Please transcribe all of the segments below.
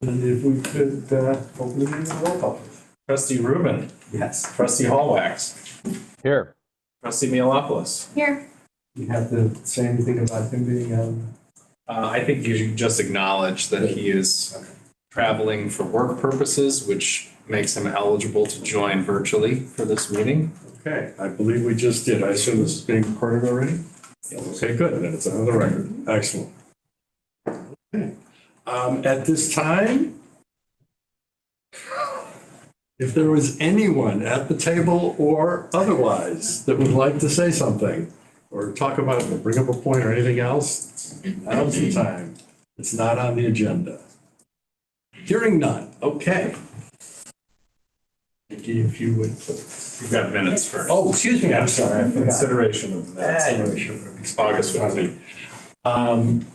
And if we could open the meeting roll call. Trustee Rubin. Yes. Trustee Hallwax. Here. Trustee Mealopoulos. Here. You have to say anything about him being I think you should just acknowledge that he is traveling for work purposes, which makes him eligible to join virtually for this meeting. Okay, I believe we just did. I assume this is being recorded already? Okay, good. Then it's on the record. Excellent. Okay. At this time, if there was anyone at the table or otherwise that would like to say something or talk about it or bring up a point or anything else, now's the time. It's not on the agenda. Hearing none. Okay. If you would. You've got minutes first. Oh, excuse me. I'm sorry. I forgot. Consideration of minutes. August 15th.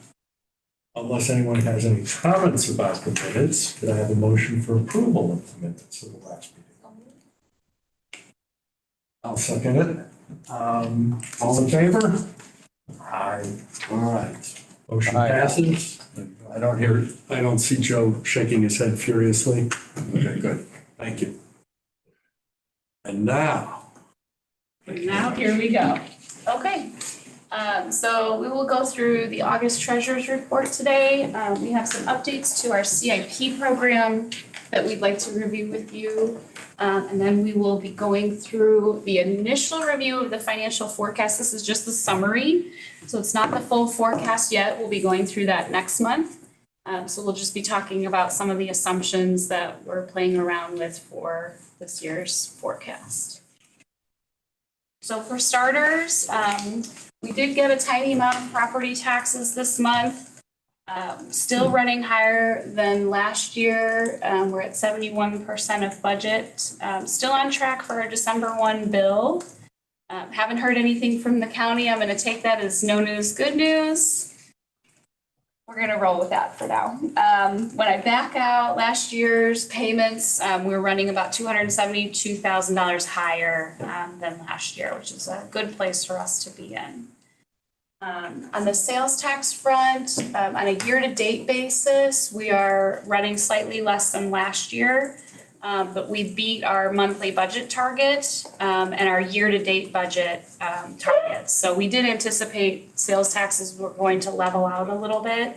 Unless anyone has any comments about the minutes, could I have a motion for approval of the minutes of the last meeting? I'll second it. All in favor? Aye. All right. Motion Aye. passes. I don't see Joe shaking his head furiously. Okay, good. Thank you. And now. Now, here we go. Okay. So we will go through the August Treasurer's Report today. We have some updates to our CIP program that we'd like to review with you. And then we will be going through the initial review of the financial forecast. This is just the summary. So it's not the full forecast yet. We'll be going through that next month. So we'll just be talking about some of the assumptions that we're playing around with for this year's forecast. So for starters, we did get a tiny amount of property taxes this month, still running higher than last year. We're at 71% of budget, still on track for our December 1 bill. Haven't heard anything from the county. I'm going to take that as no news, good news. We're going to roll with that for now. When I back out last year's payments, we were running about $272,000 higher than last year, which is a good place for us to be in. On the sales tax front, on a year-to-date basis, we are running slightly less than last year, but we beat our monthly budget target and our year-to-date budget targets. So we did anticipate sales taxes were going to level out a little bit.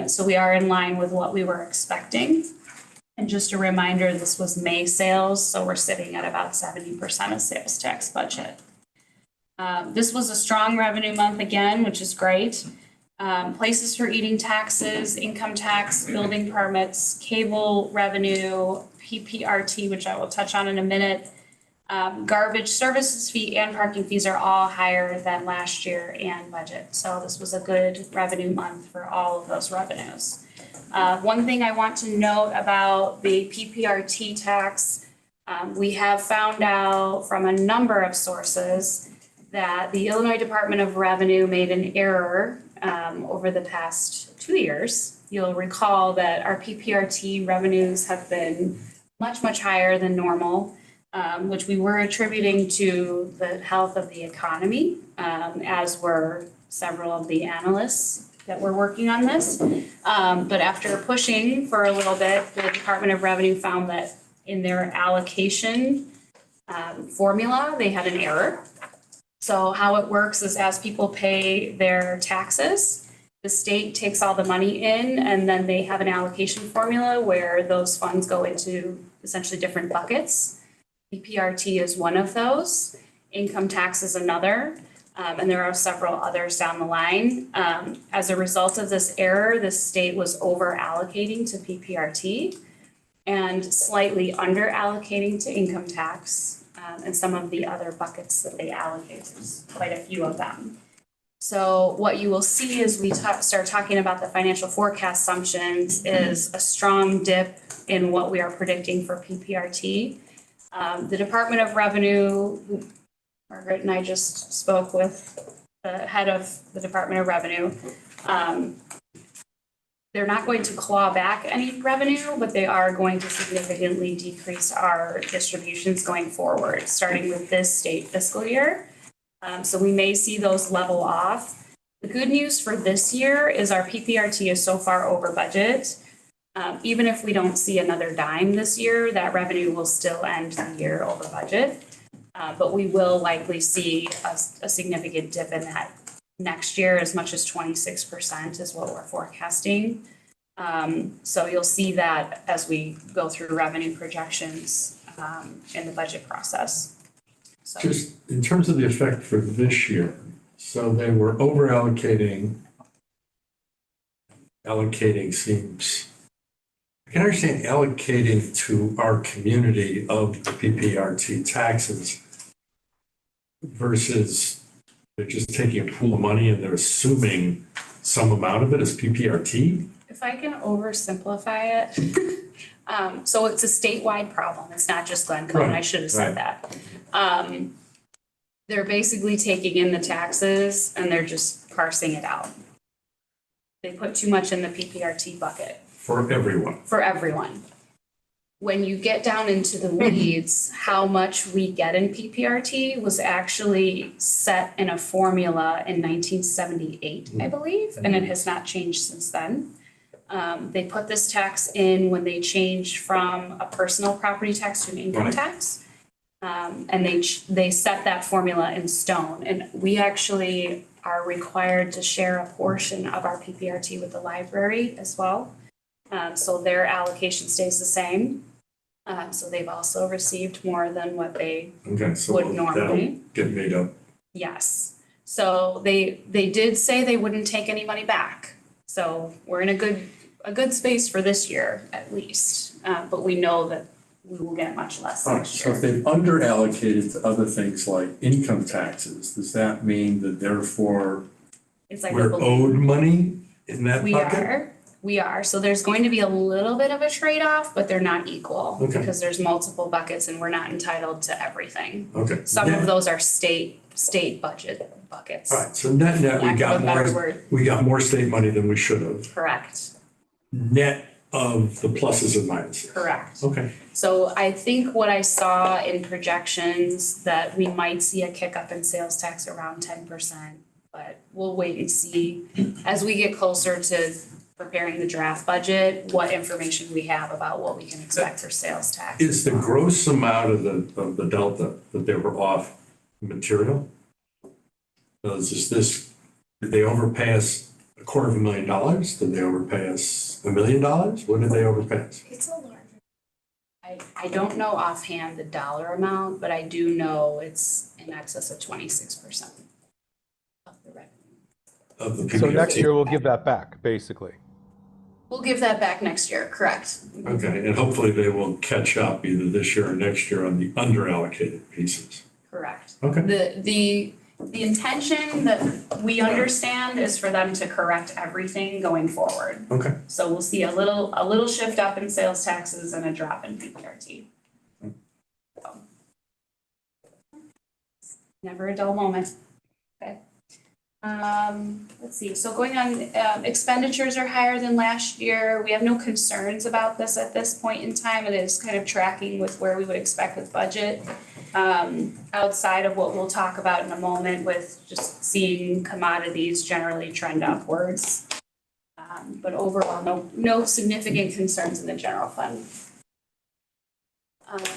So we are in line with what we were expecting. And just a reminder, this was May sales, so we're sitting at about 70% of sales tax budget. This was a strong revenue month again, which is great. Places for eating taxes, income tax, building permits, cable revenue, PPRT, which I will touch on in a minute. Garbage services fee and parking fees are all higher than last year and budget. So this was a good revenue month for all of those revenues. One thing I want to note about the PPRT tax, we have found out from a number of sources that the Illinois Department of Revenue made an error over the past 2 years. You'll recall that our PPRT revenues have been much, much higher than normal, which we were attributing to the health of the economy, as were several of the analysts that were working on this. But after pushing for a little bit, the Department of Revenue found that in their allocation formula, they had an error. So how it works is as people pay their taxes, the state takes all the money in and then they have an allocation formula where those funds go into essentially different buckets. PPRT is one of those, income tax is another, and there are several others down the line. As a result of this error, the state was over allocating to PPRT and slightly under allocating to income tax. And some of the other buckets that they allocate, there's quite a few of them. So what you will see as we start talking about the financial forecast assumptions is a strong dip in what we are predicting for PPRT. The Department of Revenue, Margaret and I just spoke with the head of the Department of Revenue. They're not going to claw back any revenue, but they are going to significantly decrease our distributions going forward, starting with this state fiscal year. So we may see those level off. The good news for this year is our PPRT is so far over budget. Even if we don't see another dime this year, that revenue will still end the year over budget. But we will likely see a significant dip in that next year, as much as 26% is what we're forecasting. So you'll see that as we go through revenue projections in the budget process. So Just in terms of the effect for this year, so they were over allocating seems, I can understand allocating to our community of the PPRT taxes versus they're just taking a pool of money and they're assuming some amount of it is PPRT. if I can oversimplify it, so it's a statewide problem. It's not just Glencoe, and I should have said that. They're basically taking in the taxes and they're just parsing it out. They put too much in the PPRT bucket. For everyone. For everyone. When you get down into the weeds, how much we get in PPRT was actually set in a formula in 1978, I believe, and it has not changed since then. They put this tax in when they changed from a personal property tax to an income tax. And they set that formula in stone, and we actually are required to share a portion of our PPRT with the library as well. So their allocation stays the same. So they've also received more than what they would normally. Get made up. Yes. So they did say they wouldn't take any money back. So we're in a good space for this year at least. But we know that we will get much less next So year. if they've underallocated to other things like income taxes, does that mean that therefore It's like we're owed money in that bucket? We are. So there's going to be a little bit of a trade-off, but they're not equal. Okay. Because there's multiple buckets and we're not entitled to everything. Okay. Some of those are state budget buckets. All right, so net, we got more state money than we should have. Correct. Net of the pluses and minuses. Correct. Okay. So I think what I saw in projections that we might see a kick up in sales tax around 10%, but we'll wait and see as we get closer to preparing the draft budget, what information we have about what we can expect for sales tax. Is the gross amount of the delta that they were off material? Did they overpay us $250,000? Did they overpay us $1 million? What did they overpay us? It's a large. I don't know offhand the dollar amount, but I do know it's in excess of 26% of the revenue. Of the PPRT? So next year we'll give that back, basically. We'll give that back next year, correct? Okay, and hopefully they will catch up either this year or next year on the underallocated pieces. Correct. Okay. The intention that we understand is for them to correct everything going forward. Okay. So we'll see a little shift up in sales taxes and a drop in PPRT. So. Never a dull moment. Okay. Let's see, so going on, expenditures are higher than last year. We have no concerns about this at this point in time. It is kind of tracking with where we would expect with budget. Outside of what we'll talk about in a moment with just seeing commodities generally trend upwards. But overall, no significant concerns in the general fund.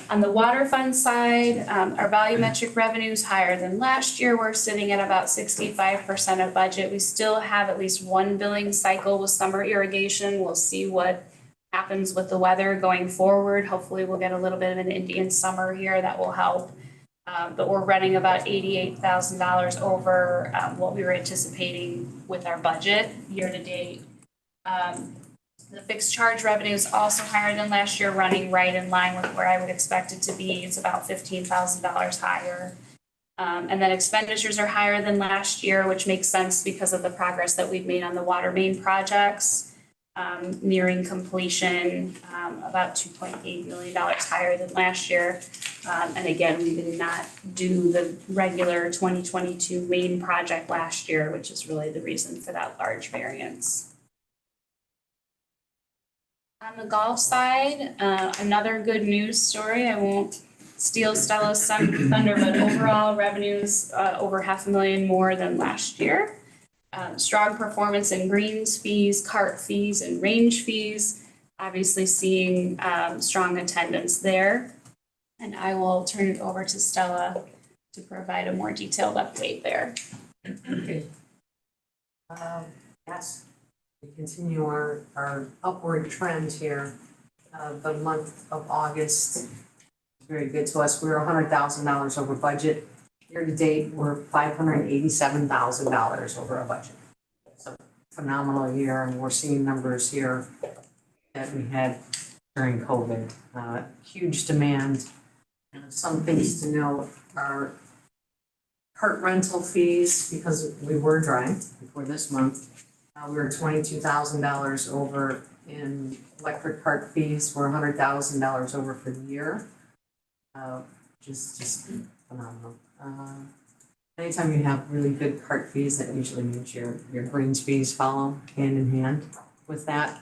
On the water fund side, our volumetric revenue is higher than last year. We're sitting at about 65% of budget. We still have at least one billing cycle with summer irrigation. We'll see what happens with the weather going forward. Hopefully we'll get a little bit of an Indian summer here that will help. But we're running about $88,000 over what we were anticipating with our budget year to date. The fixed charge revenue is also higher than last year, running right in line with where I would expect it to be. It's about $15,000 higher. And then expenditures are higher than last year, which makes sense because of the progress that we've made on the water main projects. Nearing completion, about $2.8 million higher than last year. And again, we did not do the regular 2022 main project last year, which is really the reason for that large variance. On the golf side, another good news story. I won't steal Stella's thunder, but overall revenues over $500,000 more than last year. Strong performance in greens fees, cart fees, and range fees. obviously seeing strong attendance there. And I will turn it over to Stella to provide a more detailed update there. Okay. Yes, we continue our upward trend here. The month of August is very good to us. We're $100,000 over budget. Year to date, we're $587,000 over our budget. It's a phenomenal year, and we're seeing numbers here that we had during COVID. Huge demand. Some things to note are cart rental fees, because we were dry before this month. We were $22,000 over in electric cart fees. We're $100,000 over for the year. Just phenomenal. Anytime you have really good cart fees, that usually means your greens fees follow hand in hand with that.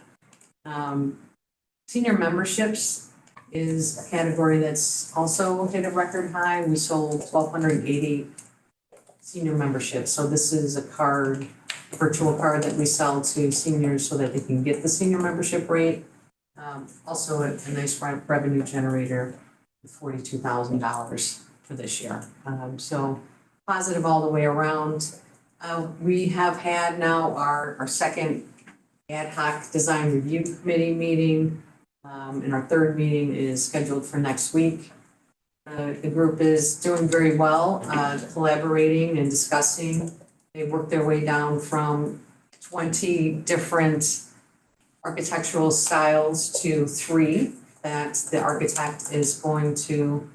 Senior memberships is a category that's also hit a record high. We sold 1,280 senior memberships. So this is a card, a virtual card that we sell to seniors so that they can get the senior membership rate. Also a nice revenue generator, $42,000 for this year. So positive all the way around. We have had now our second ad hoc design review committee meeting. And our third meeting is scheduled for next week. The group is doing very well, collaborating and discussing. They worked their way down from 20 different architectural styles to 3 that the architect is going to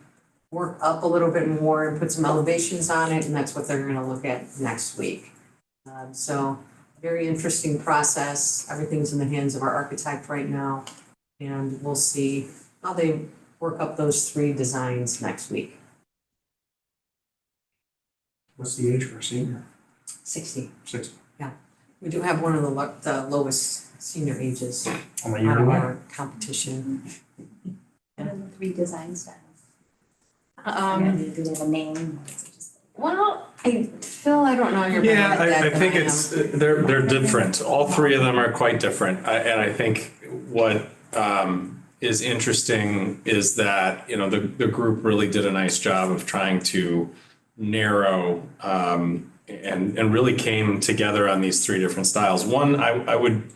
work up a little bit more and put some elevations on it, and that's what they're going to look at next week. So very interesting process. Everything's in the hands of our architect right now, and we'll see how they work up those 3 designs next week. What's the age for a senior? 60. 60. We do have one of the lowest senior ages On the out year of one? our competition. What are the 3 design styles? Do they have a name? Well, Phil, I don't know your Yeah, better at I that think than I it's, am. they're different. All 3 of them are quite different. And I think what is interesting is that, you know, the group really did a nice job of trying to narrow and really came together on these 3 different styles. One, I would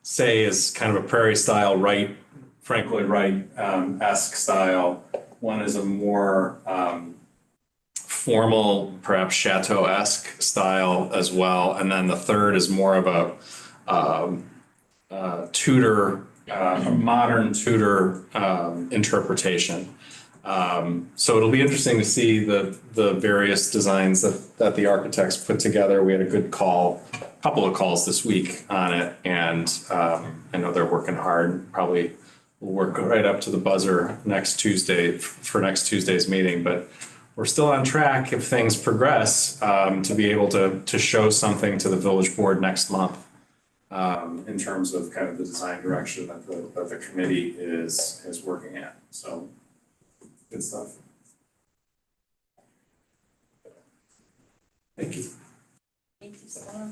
say is kind of a prairie style, Frank Lloyd Wright esque style. One is a more formal, perhaps chateau-esque style as well. And then the third is more of a Tudor, a modern Tudor interpretation. So it'll be interesting to see the various designs that the architects put together. We had a good couple of calls this week on it, and I know they're working hard. Probably will work right up to the buzzer next Tuesday for next Tuesday's meeting, but we're still on track if things progress to be able to show something to the village board next month in terms of kind of the design direction that the committee is working at. So good stuff. Thank you. Thank you, Stella.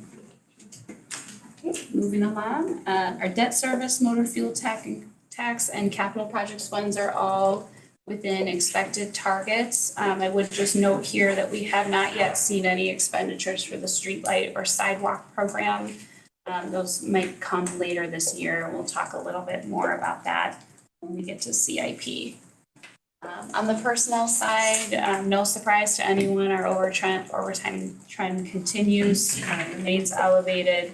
Okay, moving along, our debt service, motor fuel tax and capital projects funds are all within expected targets. I would just note here that we have not yet seen any expenditures for the streetlight or sidewalk program. Those might come later this year. We'll talk a little bit more about that when we get to CIP. On the personnel side, no surprise to anyone, our overtime trend continues, remains elevated,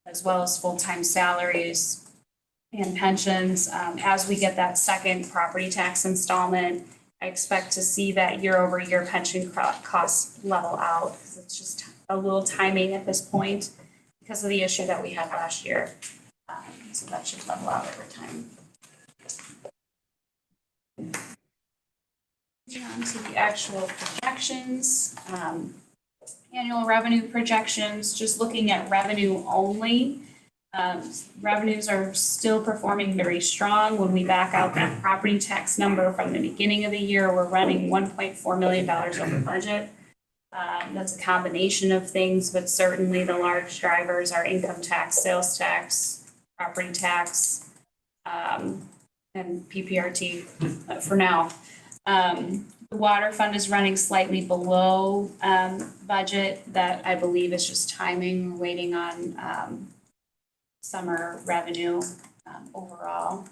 as well as full-time salaries and pensions. As we get that second property tax installment, I expect to see that year-over-year pension costs level out, because it's just a little timing at this point because of the issue that we had last year. So that should level out over time. On to the actual projections, annual revenue projections, just looking at revenue only. Revenues are still performing very strong. When we back out that property tax number from the beginning of the year, we're running $1.4 million over budget. That's a combination of things, but certainly the large drivers are income tax, sales tax, property tax. and PPRT for now. The water fund is running slightly below budget. That I believe is just timing. We're waiting on summer revenue overall.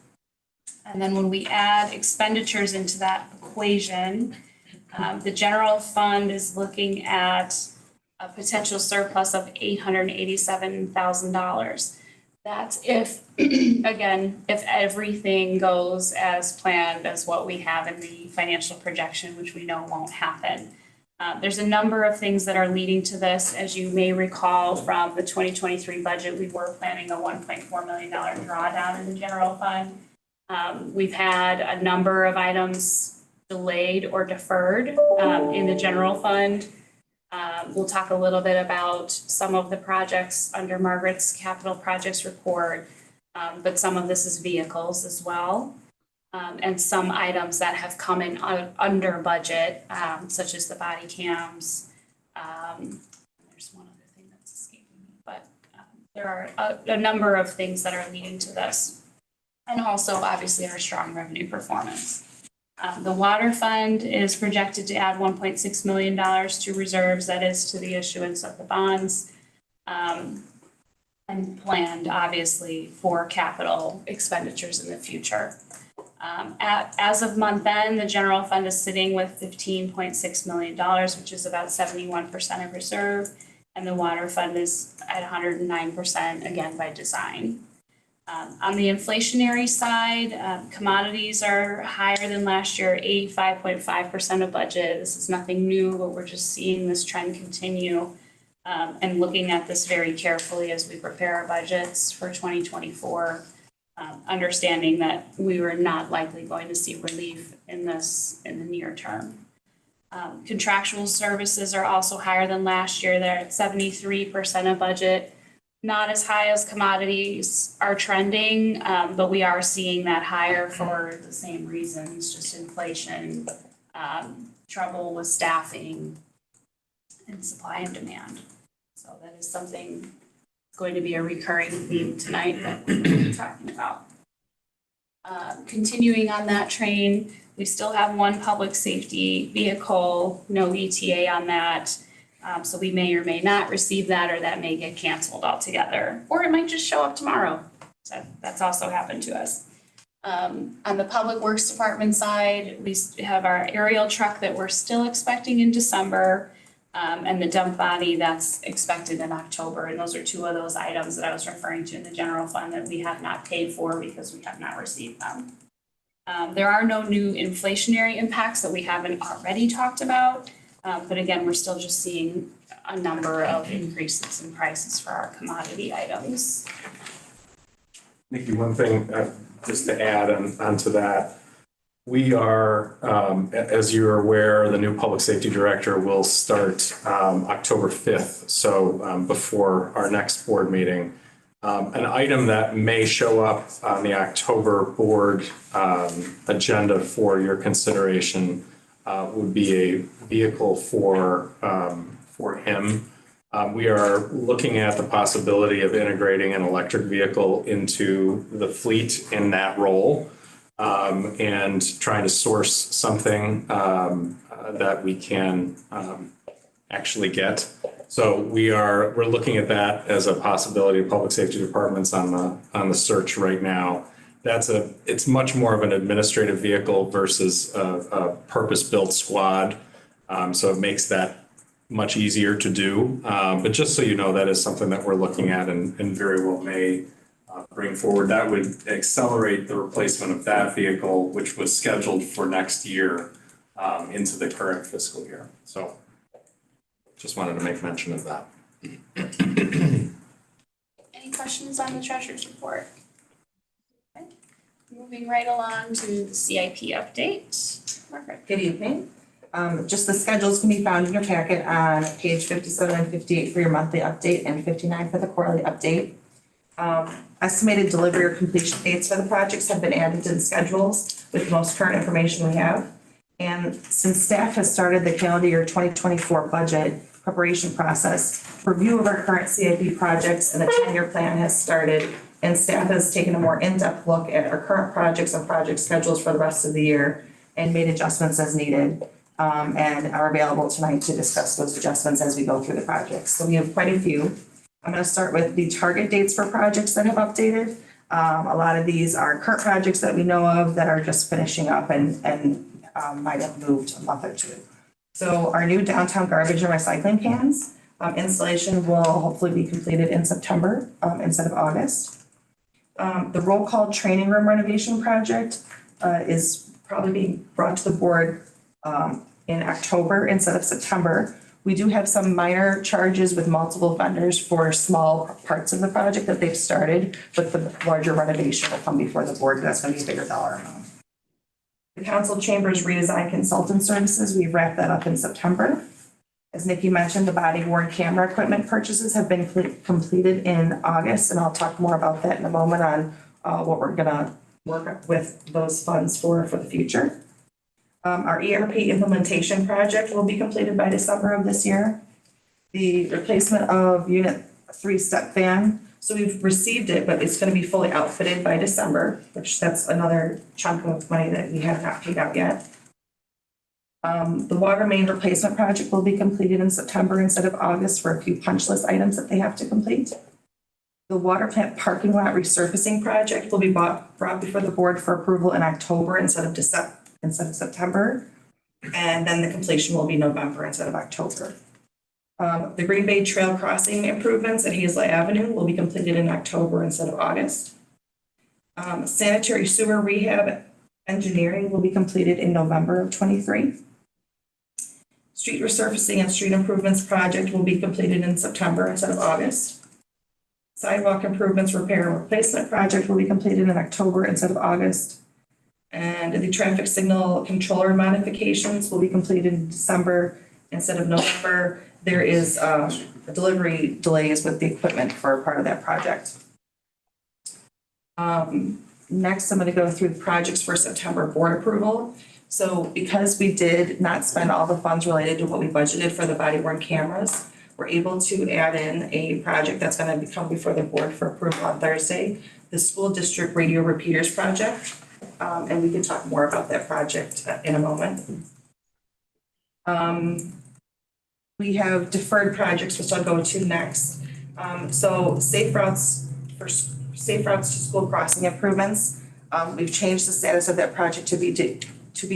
And then when we add expenditures into that equation, the general fund is looking at a potential surplus of $887,000. That's if, again, if everything goes as planned as what we have in the financial projection, which we know won't happen. There's a number of things that are leading to this. As you may recall from the 2023 budget, we were planning a $1.4 million drawdown in the general fund. We've had a number of items delayed or deferred in the general fund. We'll talk a little bit about some of the projects under Margaret's capital projects report, but some of this is vehicles as well. And some items that have come in under budget, such as the body cams. There's one other thing that's escaping me, but there are a number of things that are leading to this. And also, obviously, our strong revenue performance. The water fund is projected to add $1.6 million to reserves, that is to the issuance of the bonds. And planned, obviously, for capital expenditures in the future. As of month end, the general fund is sitting with $15.6 million, which is about 71% of reserve. And the water fund is at 109%, again, by design. On the inflationary side, commodities are higher than last year, 85.5% of budget. This is nothing new, but we're just seeing this trend continue and looking at this very carefully as we prepare our budgets for 2024, understanding that we were not likely going to see relief in this in the near term. Contractual services are also higher than last year. They're at 73% of budget. Not as high as commodities are trending, but we are seeing that higher for the same reasons, just inflation, trouble with staffing, and supply and demand. So that is something going to be a recurring theme tonight that we're going to be talking about. Continuing on that train, we still have one public safety vehicle, no ETA on that. So we may or may not receive that, or that may get canceled altogether, or it might just show up tomorrow. So that's also happened to us. On the Public Works Department side, we have our aerial truck that we're still expecting in December, and the dump body that's expected in October. And those are two of those items that I was referring to in the general fund that we have not paid for because we have not received them. There are no new inflationary impacts that we haven't already talked about. But again, we're still just seeing a number of increases in prices for our commodity items. Nikki, one thing just to add onto that, we are, as you're aware, the new public safety director will start October 5th, so before our next board meeting. An item that may show up on the October board agenda for your consideration would be a vehicle for him. We are looking at the possibility of integrating an electric vehicle into the fleet in that role, and trying to source something that we can actually get. So we're looking at that as a possibility. of Public safety departments on the search right now. It's much more of an administrative vehicle versus a purpose-built squad. So it makes that much easier to do. But just so you know, that is something that we're looking at and very well may bring forward. That would accelerate the replacement of that vehicle, which was scheduled for next year, into the current fiscal year. So just wanted to make mention of that. Any questions on the treasurer's report? Okay. Moving right along to the CIP update. Margaret. Good evening. Just the schedules can be found in your packet on page 57 and 58 for your monthly update and 59 for the quarterly update. Estimated delivery or completion dates for the projects have been added to the schedules with the most current information we have. And since staff has started the calendar year 2024 budget preparation process, review of our current CIP projects and the 10-year plan has started. and staff has taken a more in-depth look at our current projects and project schedules for the rest of the year and made adjustments as needed, and are available tonight to discuss those adjustments as we go through the projects. So we have quite a few. I'm going to start with the target dates for projects that have updated. A lot of these are current projects that we know of that are just finishing up and might have moved a month or two. So our new downtown garbage and recycling cans, installation will hopefully be completed in September, instead of August. The roll call training room renovation project, is probably being brought to the board, in October instead of September. We do have some minor charges with multiple vendors for small parts of the project that they've started, but the larger renovation will come before the board. That's going to be a bigger dollar amount. The council chambers redesign consultant services, we wrapped that up in September. As Nikki mentioned, the body worn camera equipment purchases have been completed in August, and I'll talk more about that in a moment on what we're gonna work with those funds for the future. Our ERP implementation project will be completed by December of this year. The replacement of Unit 3 step fan, so we've received it, but it's gonna be fully outfitted by December, which that's another chunk of money that we have not paid out yet. The water main replacement project will be completed in September instead of August for a few punch list items that they have to complete. The water plant parking lot resurfacing project will be brought before the board for approval in October instead of September. And then the completion will be November instead of October. The Green Bay Trail crossing improvements at Hazel Avenue will be completed in October instead of August. Sanitary sewer rehab engineering will be completed in November of '23. Street resurfacing and street improvements project will be completed in September instead of August. Sidewalk improvements repair and replacement project will be completed in October instead of August. And the traffic signal controller modifications will be completed in December instead of November. There is delivery delays with the equipment for part of that project. Next, I'm going to go through the projects for September board approval. So because we did not spend all the funds related to what we budgeted for the body worn cameras, we're able to add in a project that's going to come before the board for approval on Thursday, the school district radio repeaters project. And we can talk more about that project in a moment. We have deferred projects, which I'll go to next. So safe routes to school crossing improvements. We've changed the status of that project to be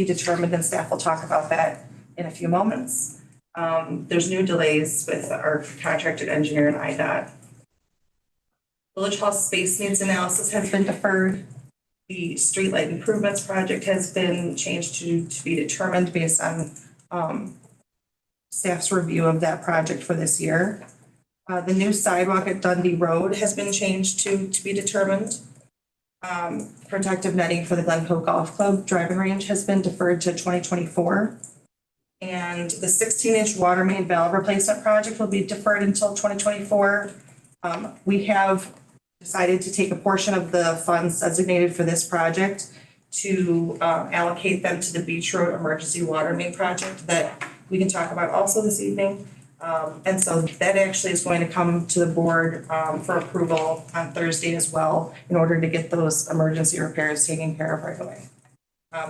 determined, and staff will talk about that in a few moments. There's new delays with our contracted engineer and IDOT. Village Hall space needs analysis has been deferred. The streetlight improvements project has been changed to be determined based on staff's review of that project for this year. The new sidewalk at Dundee Road has been changed to be determined. Protective netting for the Glencoe Golf Club driving range has been deferred to 2024. And the 16-inch water main valve replacement project will be deferred until 2024. We have decided to take a portion of the funds designated for this project to allocate them to the Beach Road Emergency Water Main Project that we can talk about also this evening. And so that actually is going to come to the board for approval on Thursday as well in order to get those emergency repairs taken care of right away.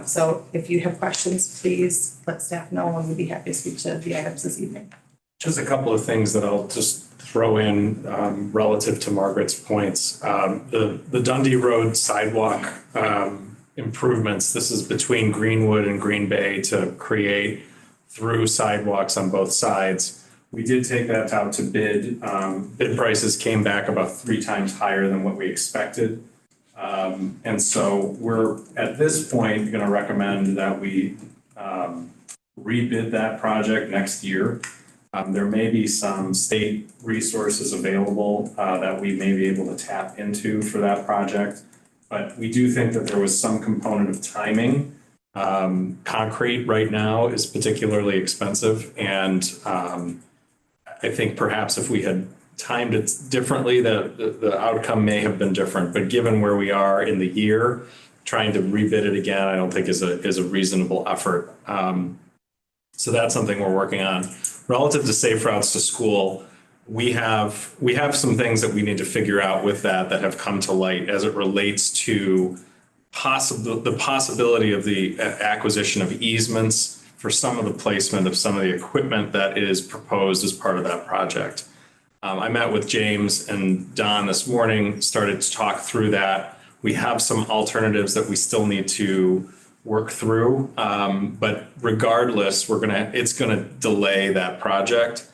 So if you have questions, please let staff know, and we'd be happy to speak to the items this evening. Just a couple of things that I'll just throw in relative to Margaret's points. The Dundee Road sidewalk improvements, this is between Greenwood and Green Bay to create through sidewalks on both sides. We did take that out to bid. Bid prices came back about 3 times higher than what we expected. And so we're at this point going to recommend that we rebid that project next year. There may be some state resources available that we may be able to tap into for that project. But we do think that there was some component of timing. Concrete right now is particularly expensive, and I think perhaps if we had timed it differently, the outcome may have been different. But given where we are in the year, trying to rebid it again, I don't think is a reasonable effort. So that's something we're working on. Relative to safe routes to school, we have some things that we need to figure out with that have come to light as it relates to the possibility of the acquisition of easements for some of the placement of some of the equipment that is proposed as part of that project. I met with James and Don this morning, started to talk through that. We have some alternatives that we still need to work through, but regardless, it's gonna delay that project.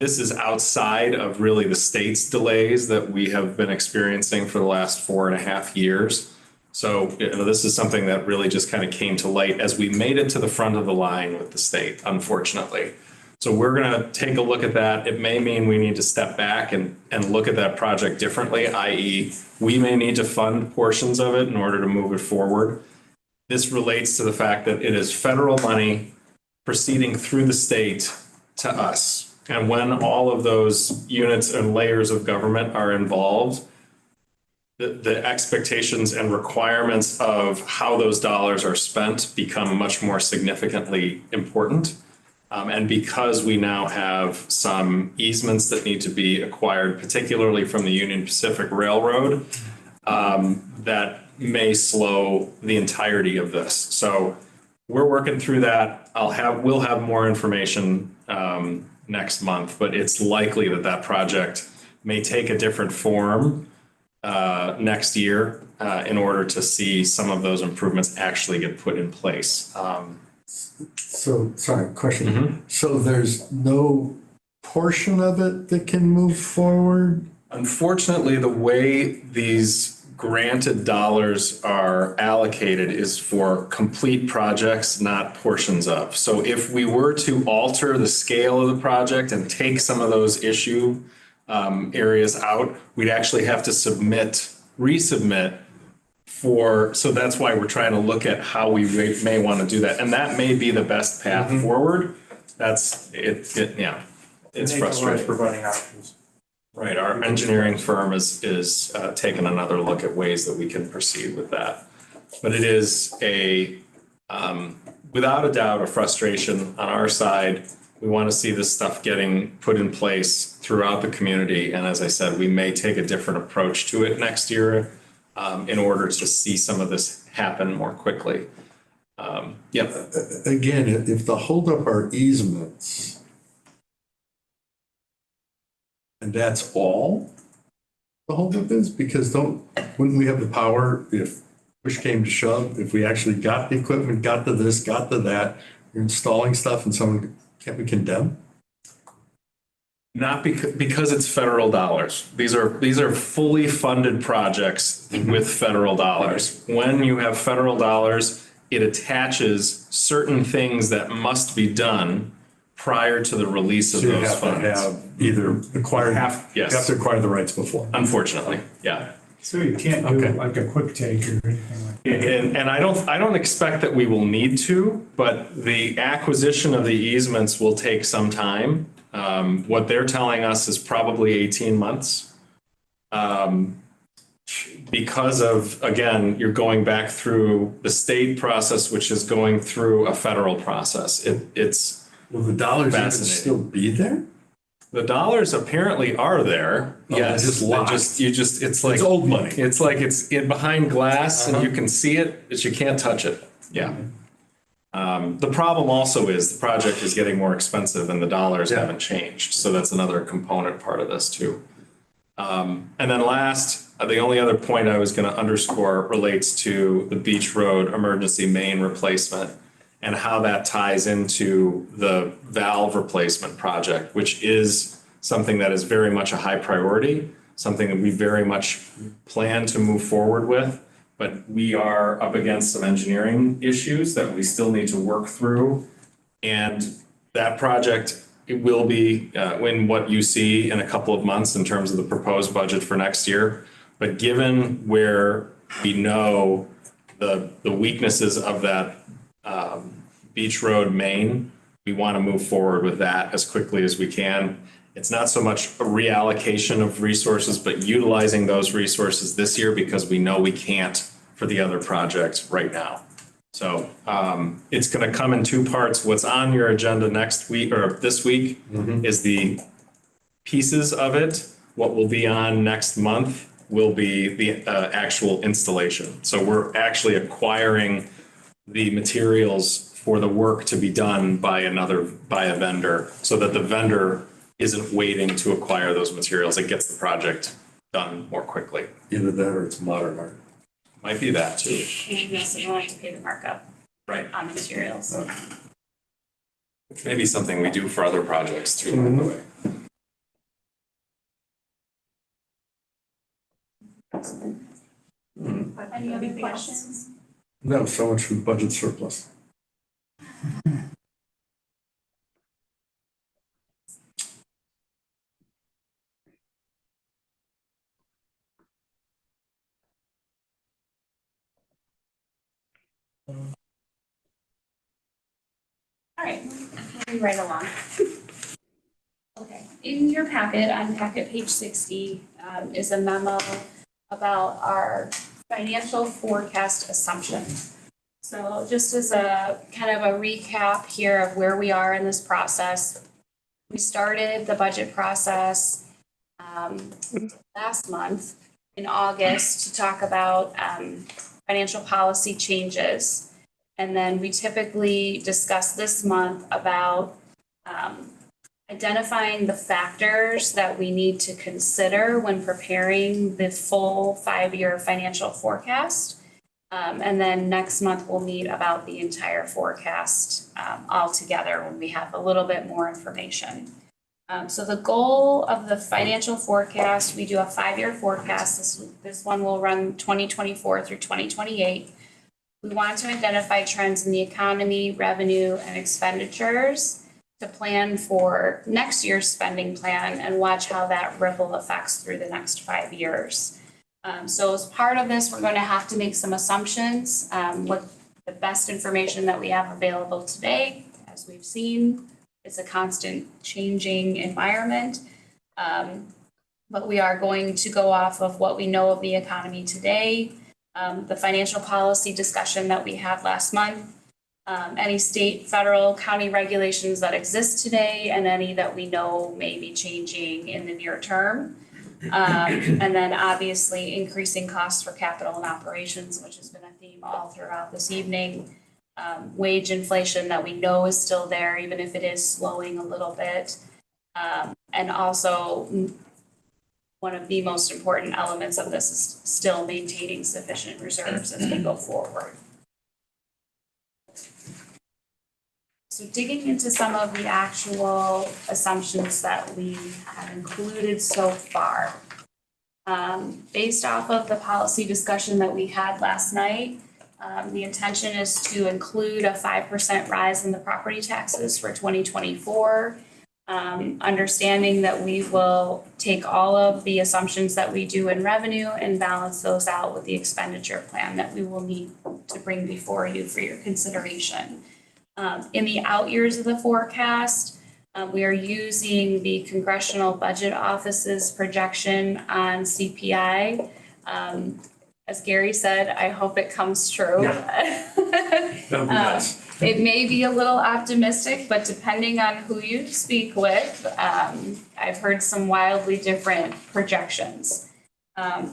This is outside of really the state's delays that we have been experiencing for the last 4.5 years. So this is something that really just kind of came to light as we made it to the front of the line with the state, unfortunately. So we're gonna take a look at that. It may mean we need to step back and look at that project differently, i.e. we may need to fund portions of it in order to move it forward. This relates to the fact that it is federal money proceeding through the state to us. And when all of those units and layers of government are involved, the expectations and requirements of how those dollars are spent become much more significantly important. And because we now have some easements that need to be acquired, particularly from the Union Pacific Railroad, that may slow the entirety of this. So we're working through that. We'll have more information next month, but it's likely that project may take a different form next year in order to see some of those improvements actually get put in place. So, sorry, question. So there's no portion of it that can move forward? Unfortunately, the way these granted dollars are allocated is for complete projects, not portions of. So if we were to alter the scale of the project and take some of those issue areas out, we'd actually have to resubmit so that's why we're trying to look at how we may want to do that. And that may be the best path forward. That's it, yeah. It's frustrating. Providing options. Right, our engineering firm is taking another look at ways that we can proceed with that. But it is without a doubt, a frustration on our side. We want to see this stuff getting put in place throughout the community. And as I said, we may take a different approach to it next year in order to see some of this happen more quickly. Yeah. Again, if the holdup are easements, and that's all the holdup is, because wouldn't we have the power if push came to shove, if we actually got the equipment, got to this, got to that, you're installing stuff and someone, can't we condemn? Not because it's federal dollars. These are fully funded projects with federal dollars. When you have federal dollars, it attaches certain things that must be done prior to the release of So you those have to funds. have either acquired, Yes. you have to acquire the rights before. Unfortunately, yeah. So you can't do like a quick take or anything like that. And I don't expect that we will need to, but the acquisition of the easements will take some time. What they're telling us is probably 18 months. Because of, again, you're going back through the state process, which is going through a federal process. It's Will the dollars even Fascinating. still be there? the dollars apparently are there. Oh, Yes, just they locked. it's like It's old money. It's like it's in behind glass and you can see it, but you can't touch it. Yeah. The problem also is the project is getting more expensive and the dollars haven't changed. So that's another component part of this too. And then last, the only other point I was going to underscore relates to the Beach Road emergency main replacement and how that ties into the valve replacement project, which is something that is very much a high priority, something that we very much plan to move forward with. But we are up against some engineering issues that we still need to work through. And that project, it will be in what you see in a couple of months in terms of the proposed budget for next year. But given where we know the weaknesses of that Beach Road main, we want to move forward with that as quickly as we can. It's not so much a reallocation of resources, but utilizing those resources this year because we know we can't for the other projects right now. So it's going to come in two parts. What's on your agenda next week or this week is the pieces of it. What will be on next month will be the actual installation. So we're actually acquiring the materials for the work to be done by a vendor, so that the vendor isn't waiting to acquire those materials. It gets the project done more quickly. Either that or it's modern art. Might be that too. And we also don't have to pay the markup Right. on the materials. Which may be something we do for other projects too, by the way. Any other questions? No, so much for the budget surplus. All right, moving right along. Okay, in your packet, on packet page 60, is a memo about our financial forecast assumption. So just as a kind of a recap here of where we are in this process, we started the budget process last month in August to talk about financial policy changes. And then we typically discuss this month about identifying the factors that we need to consider when preparing the full 5-year financial forecast. And then next month we'll meet about the entire forecast all together when we have a little bit more information. So the goal of the financial forecast, we do a 5-year forecast. This one will run 2024 through 2028. We want to identify trends in the economy, revenue, and expenditures to plan for next year's spending plan and watch how that ripple effects through the next 5 years. So as part of this, we're going to have to make some assumptions with the best information that we have available today. As we've seen, it's a constant changing environment. But we are going to go off of what we know of the economy today, the financial policy discussion that we had last month, any state, federal, county regulations that exist today, and any that we know may be changing in the near term. And then obviously increasing costs for capital and operations, which has been a theme all throughout this evening. Wage inflation that we know is still there, even if it is slowing a little bit. And also, one of the most important elements of this is still maintaining sufficient reserves as we go forward. So digging into some of the actual assumptions that we have included so far. Based off of the policy discussion that we had last night, the intention is to include a 5% rise in the property taxes for 2024. Understanding that we will take all of the assumptions that we do in revenue and balance those out with the expenditure plan that we will need to bring before you for your consideration. In the out years of the forecast, we are using the Congressional Budget Office's projection on CPI. As Gary said, I hope it comes true. That'd be nice. It may be a little optimistic, but depending on who you speak with, I've heard some wildly different projections.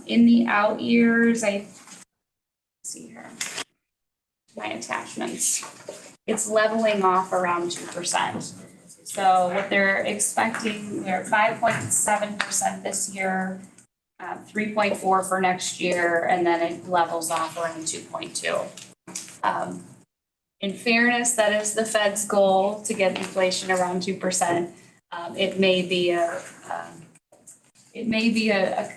In the out years, let's see here, my attachments. It's leveling off around 2%. So what they're expecting, they're 5.7% this year, 3.4 for next year, and then it levels off around 2.2. In fairness, that is the Fed's goal to get inflation around 2%. It may be a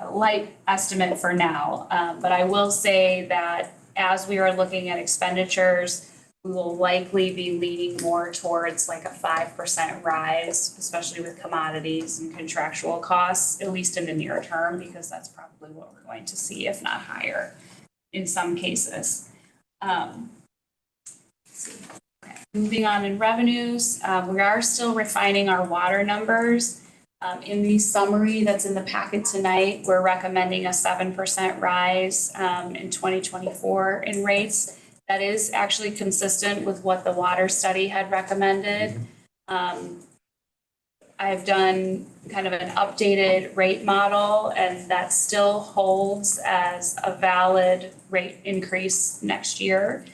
light estimate for now, but I will say that as we are looking at expenditures, we will likely be leaning more towards like a 5% rise, especially with commodities and contractual costs, at least in the near term, because that's probably what we're going to see, if not higher in some cases. Okay. Moving on in revenues, we are still refining our water numbers. In the summary that's in the packet tonight, we're recommending a 7% rise in 2024 in rates. That is actually consistent with what the water study had recommended. I've done kind of an updated rate model, and that still holds as a valid rate increase next year.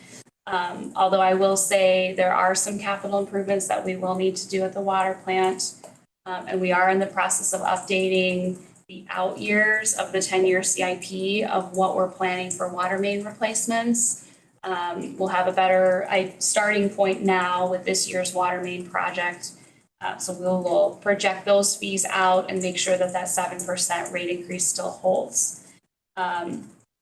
Although I will say there are some capital improvements that we will need to do at the water plant. And we are in the process of updating the out years of the 10-year CIP of what we're planning for water main replacements. We'll have a better starting point now with this year's water main project. So we'll project those fees out and make sure that that 7% rate increase still holds.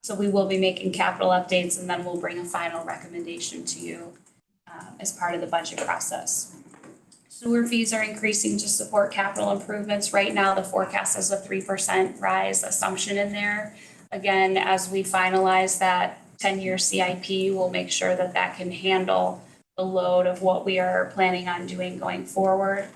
So we will be making capital updates, and then we'll bring a final recommendation to you as part of the budget process. Sewer fees are increasing to support capital improvements. Right now, the forecast has a 3% rise assumption in there. Again, as we finalize that 10-year CIP, we'll make sure that that can handle the load of what we are planning on doing going forward.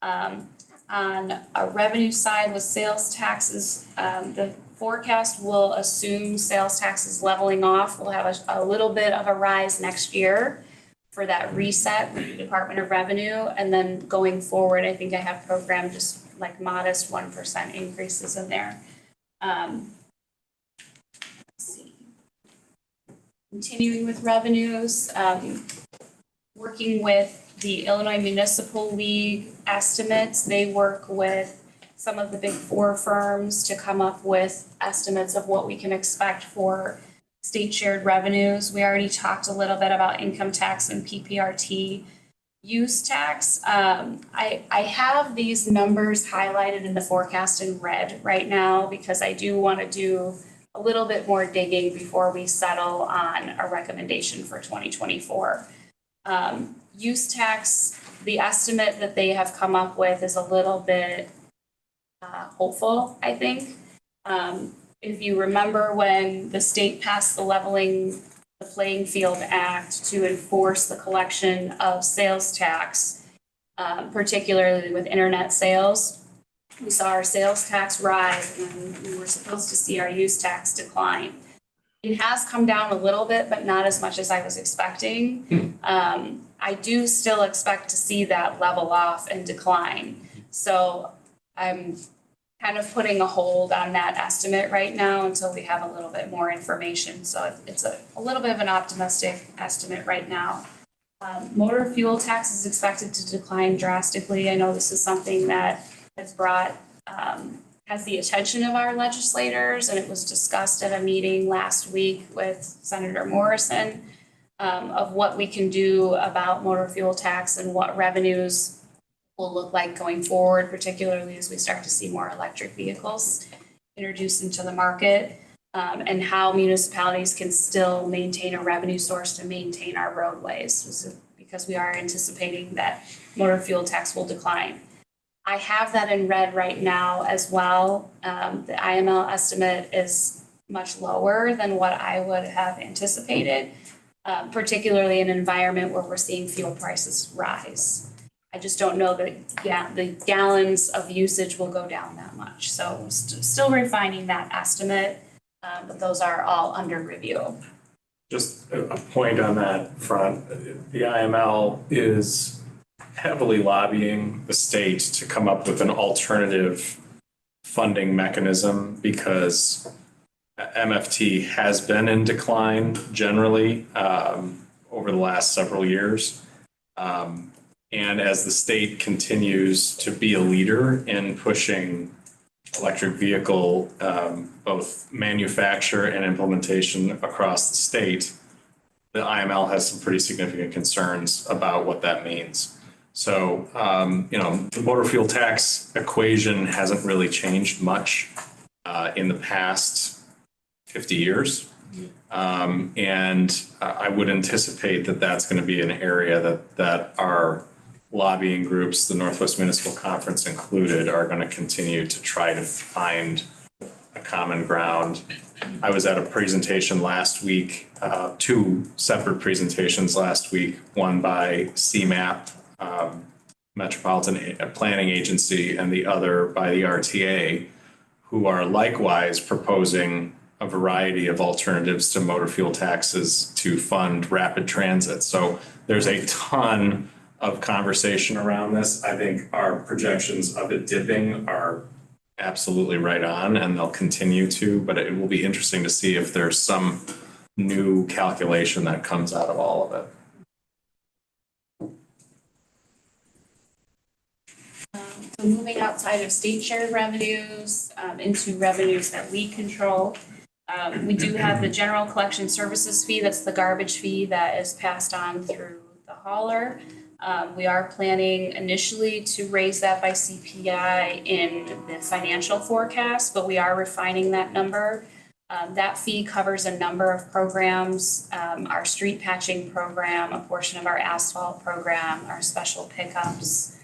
On a revenue side with sales taxes, the forecast will assume sales taxes leveling off. We'll have a little bit of a rise next year for that reset with the Department of Revenue. And then going forward, I think I have programmed just like modest 1% increases in there. Let's see. Continuing with revenues, working with the Illinois Municipal League estimates. They work with some of the big four firms to come up with estimates of what we can expect for state shared revenues. We already talked a little bit about income tax and PPRT use tax. I have these numbers highlighted in the forecast in red right now because I do want to do a little bit more digging before we settle on a recommendation for 2024. Use tax, the estimate that they have come up with is a little bit hopeful, I think. If you remember when the state passed the Leveling the Playing Field Act to enforce the collection of sales tax, particularly with internet sales, we saw our sales tax rise and we were supposed to see our use tax decline. It has come down a little bit, but not as much as I was expecting. I do still expect to see that level off and decline. So I'm kind of putting a hold on that estimate right now until we have a little bit more information. So it's a little bit of an optimistic estimate right now. Motor fuel tax is expected to decline drastically. I know this is something that has brought, has the attention of our legislators, and it was discussed at a meeting last week with Senator Morrison of what we can do about motor fuel tax and what revenues will look like going forward, particularly as we start to see more electric vehicles introduced into the market, and how municipalities can still maintain a revenue source to maintain our roadways, because we are anticipating that motor fuel tax will decline. I have that in red right now as well. The IML estimate is much lower than what I would have anticipated, particularly in an environment where we're seeing fuel prices rise. I just don't know that the gallons of usage will go down that much. So still refining that estimate, but those are all under review. Just a point on that front, the IML is heavily lobbying the state to come up with an alternative funding mechanism because MFT has been in decline generally over the last several years. And as the state continues to be a leader in pushing electric vehicle, both manufacture and implementation across the state, the IML has some pretty significant concerns about what that means. So, the motor fuel tax equation hasn't really changed much in the past 50 years. And I would anticipate that that's going to be an area that our lobbying groups, the Northwest Municipal Conference included, are going to continue to try to find a common ground. I was at a presentation last week, two separate presentations last week, one by CMAP, Metropolitan Planning Agency, and the other by the RTA, who are likewise proposing a variety of alternatives to motor fuel taxes to fund rapid transit. So there's a ton of conversation around this. I think our projections of it dipping are absolutely right on, and they'll continue to, but it will be interesting to see if there's some new calculation that comes out of all of it. So moving outside of state shared revenues into revenues that we control. We do have the general collection services fee, that's the garbage fee that is passed on through the hauler. We are planning initially to raise that by CPI in the financial forecast, but we are refining that number. That fee covers a number of programs, our street patching program, a portion of our asphalt program, our special pickups,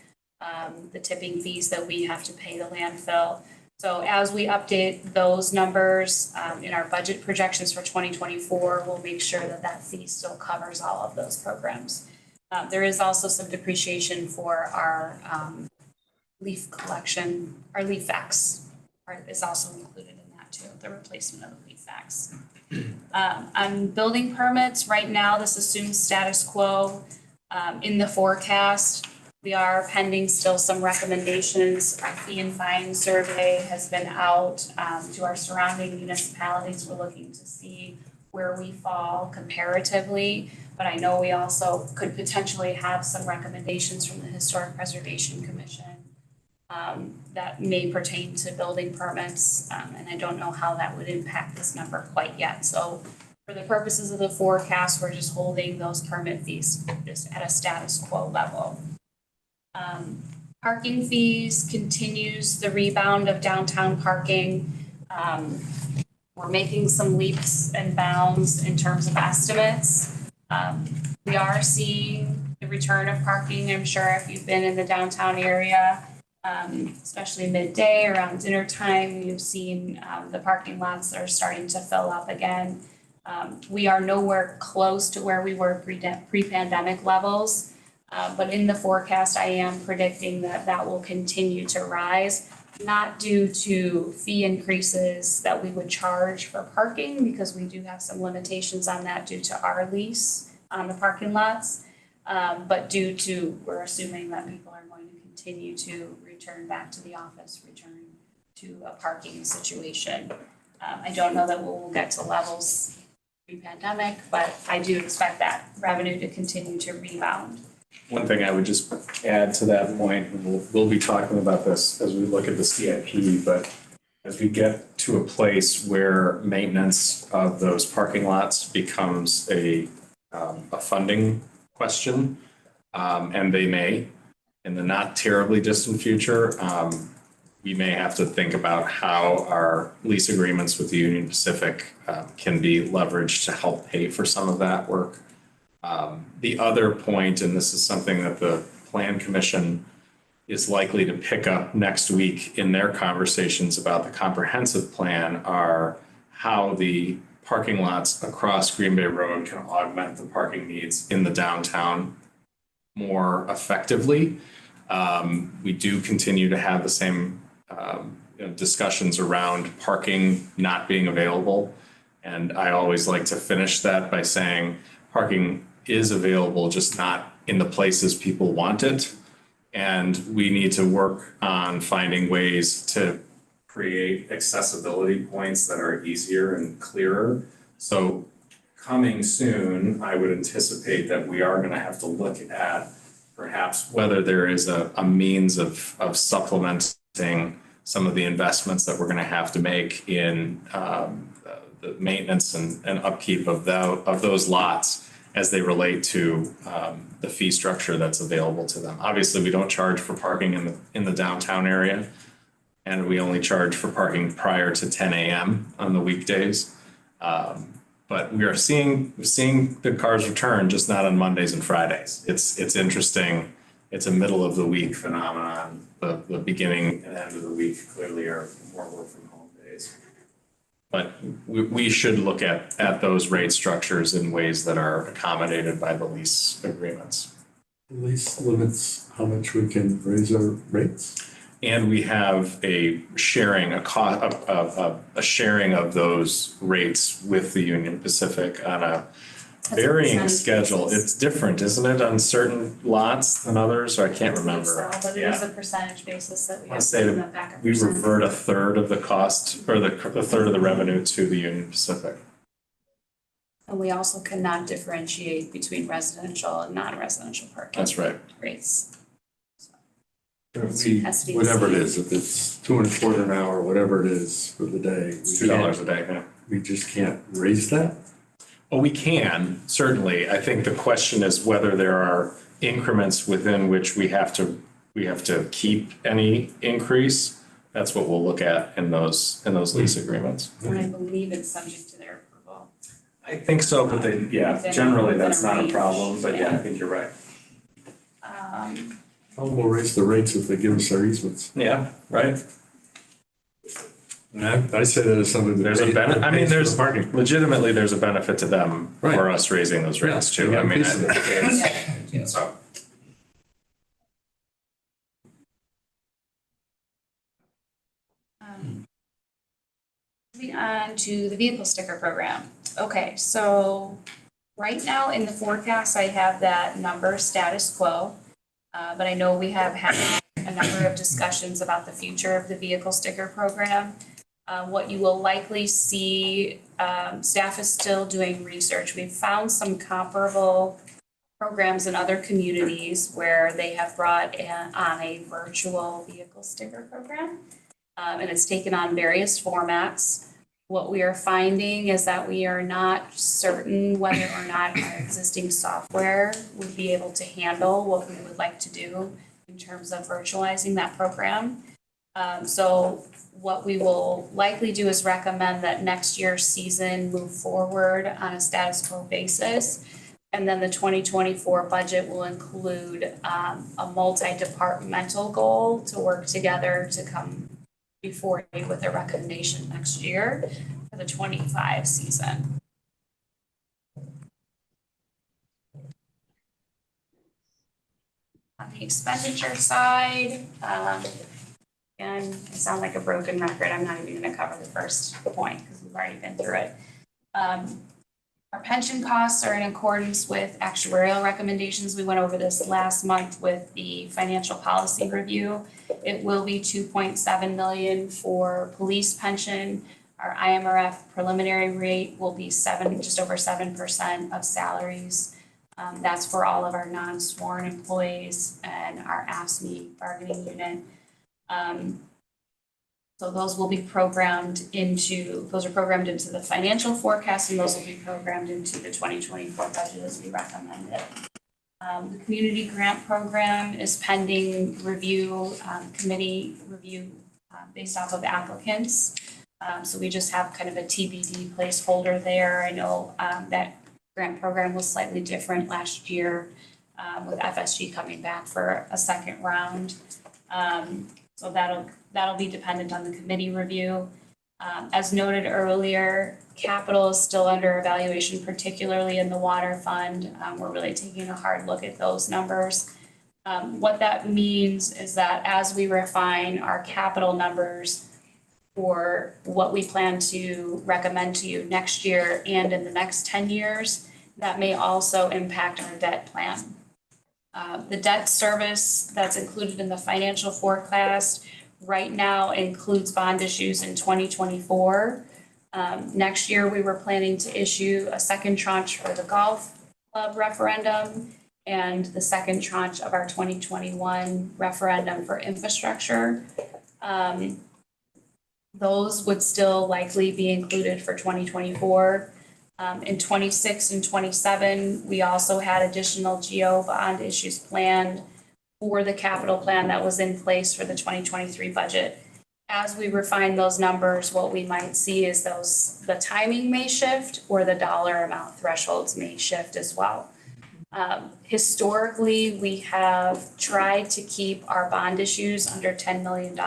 the tipping fees that we have to pay the landfill. So as we update those numbers in our budget projections for 2024, we'll make sure that that fee still covers all of those programs. There is also some depreciation for our leaf collection, our leaf vacs is also included in that too, the replacement of the leaf vacs. On building permits, right now, this assumes status quo. In the forecast, we are pending still some recommendations. Our fee and fine survey has been out to our surrounding municipalities. We're looking to see where we fall comparatively. But I know we also could potentially have some recommendations from the Historic Preservation Commission that may pertain to building permits. And I don't know how that would impact this number quite yet. So for the purposes of the forecast, we're just holding those permit fees just at a status quo level. Parking fees continues the rebound of downtown parking. We're making some leaps and bounds in terms of estimates. We are seeing the return of parking. I'm sure if you've been in the downtown area, especially midday around dinner time, you've seen the parking lots that are starting to fill up again. We are nowhere close to where we were pre-pandemic levels, but in the forecast, I am predicting that that will continue to rise, not due to fee increases that we would charge for parking, because we do have some limitations on that due to our lease on the parking lots, but due to, we're assuming that people are going to continue to return back to the office, return to a parking situation. I don't know that we'll get to levels pre-pandemic, but I do expect that revenue to continue to rebound. One thing I would just add to that point, and we'll be talking about this as we look at the CIP, but as we get to a place where maintenance of those parking lots becomes a funding question, and they may, in the not terribly distant future, we may have to think about how our lease agreements with the Union Pacific can be leveraged to help pay for some of that work. The other point, and this is something that the Plan Commission is likely to pick up next week in their conversations about the comprehensive plan, are how the parking lots across Green Bay Road can augment the parking needs in the downtown more effectively. We do continue to have the same discussions around parking not being available. And I always like to finish that by saying parking is available, just not in the places people want it. And we need to work on finding ways to create accessibility points that are easier and clearer. So coming soon, I would anticipate that we are going to have to look at perhaps whether there is a means of supplementing some of the investments that we're going to have to make in the maintenance and upkeep of those lots as they relate to the fee structure that's available to them. Obviously, we don't charge for parking in the downtown area, and we only charge for parking prior to 10 a.m. on the weekdays. But we are seeing the cars return, just not on Mondays and Fridays. It's interesting. It's a middle of the week phenomenon. The beginning and end of the week clearly are more work from home days. But we should look at those rate structures in ways that are accommodated by the lease agreements. Lease limits how much we can raise our rates? And we have a sharing of those rates with the Union Pacific on varying percentage schedule. basis. It's different, isn't it, on certain lots than others, or I can't remember. So, but it Yeah. is a percentage basis that we I have say to give them back. We revert a third of the cost, or a third of the revenue to the Union Pacific. And we also cannot differentiate between residential and non-residential parking. That's right. Rates. If we, Has to be the whatever it same. is, if it's 2.25 an hour, whatever it is for the day. It's $2 a day, yeah. We just can't raise that? Well, we can, certainly. I think the question is whether there are increments within which we have to keep any increase. That's what we'll look at in those lease agreements. And I believe it's subject to their approval. I think so, but generally that's not a Within a problem, but yeah, I range, think you're right. How we'll raise the rates if they give us our easements? Yeah, right. And I say that as somebody that There's a pays- benefit, that I mean, pays for the there's, parking. legitimately, there's a benefit to them for Right. us raising those rates Yeah, too. they I get a mean, piece of it. so. Moving on to the vehicle sticker program. Okay, so right now in the forecast, I have that number status quo. But I know we have had a number of discussions about the future of the vehicle sticker program. What you will likely see, staff is still doing research. We've found some comparable programs in other communities where they have brought on a virtual vehicle sticker program. And it's taken on various formats. What we are finding is that we are not certain whether or not our existing software would be able to handle what we would like to do in terms of virtualizing that program. So what we will likely do is recommend that next year's season move forward on a status quo basis. And then the 2024 budget will include a multi-departmental goal to work together to come before you with a recommendation next year for the 25 season. On the expenditure side, and I sound like a broken record, I'm not even gonna cover the first point because we've already been through it. Our pension costs are in accordance with actuarial recommendations. We went over this last month with the financial policy review. It will be 2.7 million for police pension. Our IMRF preliminary rate will be just over 7% of salaries. That's for all of our non-sworn employees and our AFSCME bargaining unit. So those will be programmed into the financial forecast, and those will be programmed into the 2024 budget as we recommended. The community grant program is pending review, committee review, based off of applicants. So we just have kind of a TBD placeholder there. I know, that grant program was slightly different last year, with FSG coming back for a second round. So that'll be dependent on the committee review. As noted earlier, capital is still under evaluation, particularly in the water fund. We're really taking a hard look at those numbers. What that means is that as we refine our capital numbers for what we plan to recommend to you next year and in the next 10 years, that may also impact our debt plan. The debt service that's included in the financial forecast right now includes bond issues in 2024. Next year, we were planning to issue a second tranche for the golf club referendum and the second tranche of our 2021 referendum for infrastructure. Those would still likely be included for 2024. In 26 and 27, we also had additional GO bond issues planned for the capital plan that was in place for the 2023 budget. As we refine those numbers, what we might see is the timing may shift or the dollar amount thresholds may shift as well. Historically, we have tried to keep our bond issues under $10 million.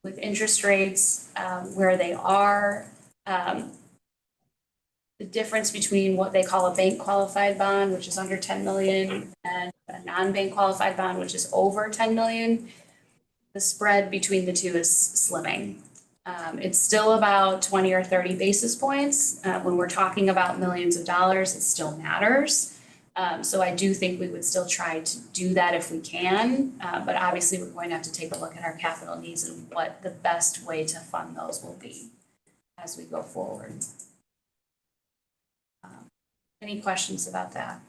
With interest rates where they are, the difference between what they call a bank qualified bond, which is under 10 million, and a non-bank qualified bond, which is over 10 million, the spread between the two is slimming. It's still about 20 or 30 basis points. When we're talking about millions of dollars, it still matters. So I do think we would still try to do that if we can, but obviously we're going to have to take a look at our capital needs and what the best way to fund those will be as we go forward. Any questions about that?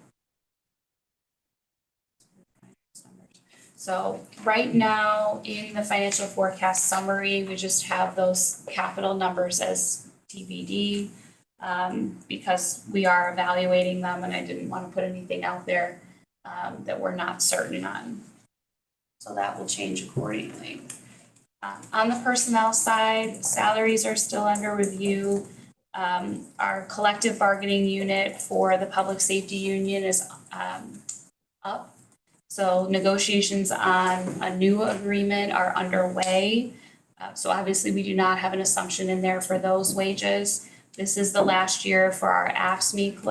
So right now, in the financial forecast summary, we just have those capital numbers as TBD, because we are evaluating them and I didn't want to put anything out there that we're not certain on. So that will change accordingly. On the personnel side, salaries are still under review. Our collective bargaining unit for the public safety union is up. So negotiations on a new agreement are underway. So obviously we do not have an assumption in there for those wages. This is the last year for our AFSCME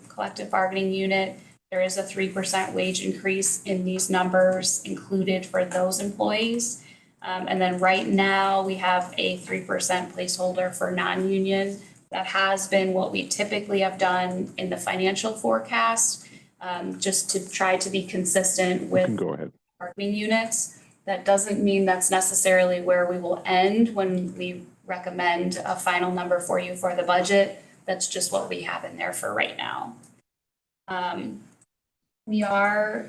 collective bargaining unit. There is a 3% wage increase in these numbers included for those employees. And then right now we have a 3% placeholder for non-union. That has been what we typically have done in the financial forecast. Just to try to be consistent with Go ahead. bargaining units. That doesn't mean that's necessarily where we will end when we recommend a final number for you for the budget. That's just what we have in there for right now. We are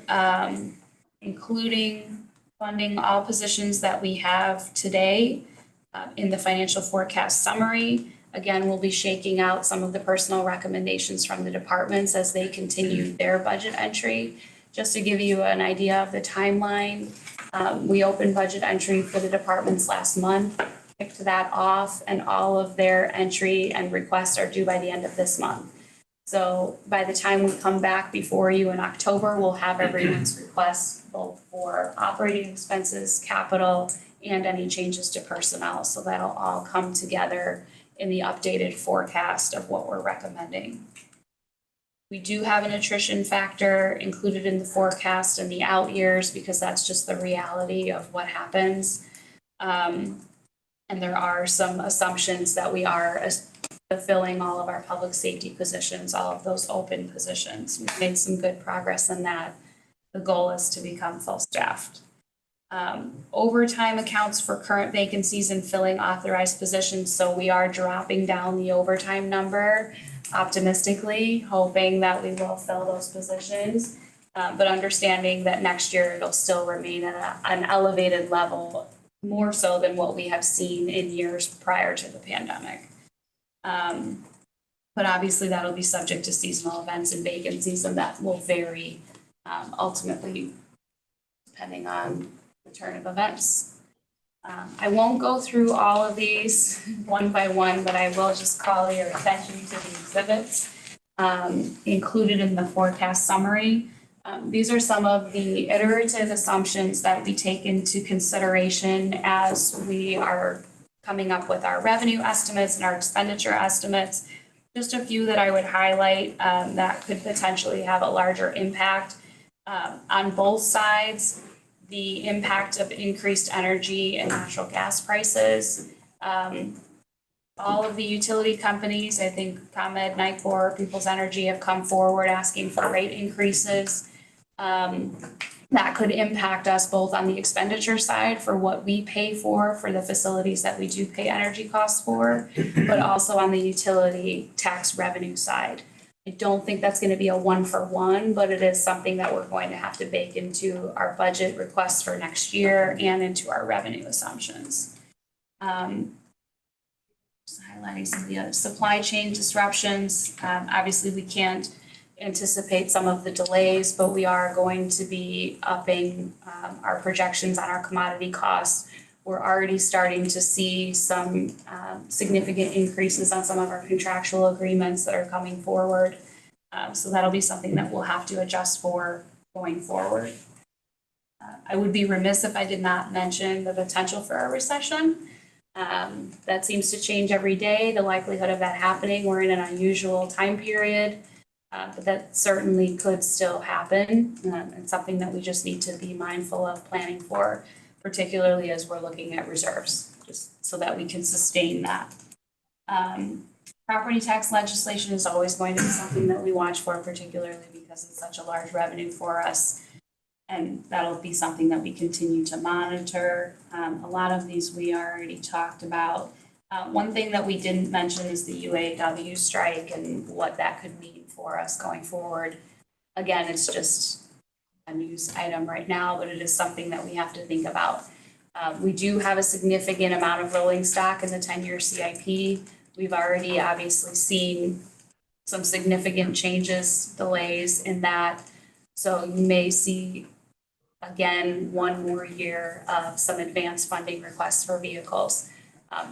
including funding all positions that we have today in the financial forecast summary. Again, we'll be shaking out some of the personal recommendations from the departments as they continue their budget entry. Just to give you an idea of the timeline, we opened budget entry for the departments last month, kicked that off, and all of their entry and requests are due by the end of this month. So by the time we come back before you in October, we'll have everyone's requests both for operating expenses, capital, and any changes to personnel. So that'll all come together in the updated forecast of what we're recommending. We do have an attrition factor included in the forecast in the out years because that's just the reality of what happens. And there are some assumptions that we are fulfilling all of our public safety positions, all of those open positions. We've made some good progress in that. The goal is to become full staffed. Overtime accounts for current vacancies and filling authorized positions, so we are dropping down the overtime number optimistically, hoping that we will fill those positions, but understanding that next year it'll still remain at an elevated level, more so than what we have seen in years prior to the pandemic. But obviously that'll be subject to seasonal events and vacancies, and that will vary ultimately depending on the turn of events. I won't go through all of these one by one, but I will just call your attention to the exhibits included in the forecast summary. These are some of the iterative assumptions that we take into consideration as we are coming up with our revenue estimates and our expenditure estimates. Just a few that I would highlight that could potentially have a larger impact on both sides. The impact of increased energy and natural gas prices. All of the utility companies, I think ComEd, Nicor, Peoples Energy have come forward asking for rate increases. That could impact us both on the expenditure side for what we pay for the facilities that we do pay energy costs for, but also on the utility tax revenue side. I don't think that's gonna be a one for one, but it is something that we're going to have to bake into our budget requests for next year and into our revenue assumptions. Just highlighting some of the other supply chain disruptions. Obviously, we can't anticipate some of the delays, but we are going to be upping our projections on our commodity costs. We're already starting to see some significant increases on some of our contractual agreements that are coming forward. So that'll be something that we'll have to adjust for going forward. I would be remiss if I did not mention the potential for a recession. That seems to change every day, the likelihood of that happening. We're in an unusual time period, but that certainly could still happen. It's something that we just need to be mindful of planning for, particularly as we're looking at reserves. just so that we can sustain that. Property tax legislation is always going to be something that we watch for, particularly because it's such a large revenue for us. And that'll be something that we continue to monitor. A lot of these we already talked about. One thing that we didn't mention is the UAW strike and what that could mean for us going forward. Again, it's just a news item right now, but it is something that we have to think about. We do have a significant amount of rolling stock in the 10-year CIP. We've already obviously seen some significant changes, delays in that. So you may see, again, one more year of some advanced funding requests for vehicles.